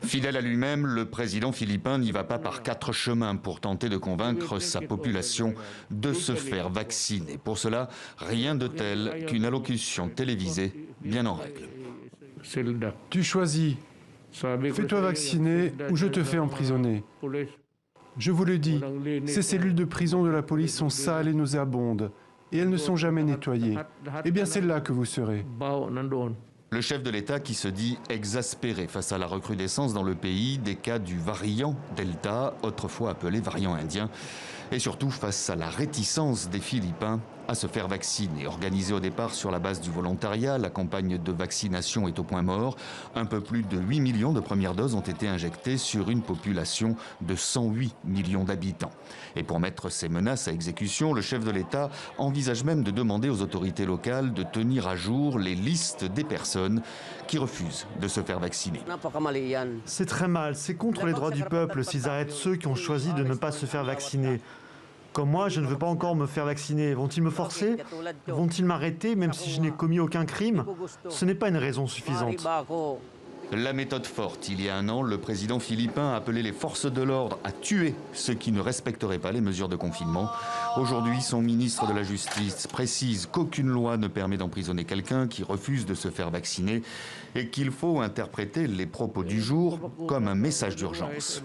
Fidèle à lui-même, le président philippin n'y va pas par quatre chemins pour tenter de convaincre sa population de se faire vacciner. Pour cela, rien de tel qu'une allocution télévisée bien en règle. Tu choisis. Fais-toi vacciner ou je te fais emprisonner. Je vous le dis, ces cellules de prison de la police sont sales et nauséabondes, et elles ne sont jamais nettoyées. Eh bien, c'est là que vous serez. Le chef de l'État qui se dit exaspéré face à la recrudescence dans le pays des cas du variant Delta, autrefois appelé variant indien, et surtout face à la réticence des Philippins à se faire vacciner. Organisée au départ sur la base du volontariat, la campagne de vaccination est au point mort. Un peu plus de 8 millions de premières doses ont été injectées sur une population de 108 millions d'habitants. Et pour mettre ces menaces à exécution, le chef de l'État envisage même de demander aux autorités locales de tenir à jour les listes des personnes qui refusent de se faire vacciner. C'est très mal, c'est contre les droits du peuple s'ils arrêtent ceux qui ont choisi de ne pas se faire vacciner. Comme moi, je ne veux pas encore me faire vacciner. Vont-ils me forcer? Vont-ils m'arrêter même si je n'ai commis aucun crime? Ce n'est pas une raison suffisante. La méthode forte. Il y a un an, le président philippin a appelé les forces de l'ordre à tuer ceux qui ne respecteraient pas les mesures de confinement. Aujourd'hui, son ministre de la Justice précise qu'aucune loi ne permet d'emprisonner quelqu'un qui refuse de se faire vacciner et qu'il faut interpréter les propos du jour comme un message d'urgence.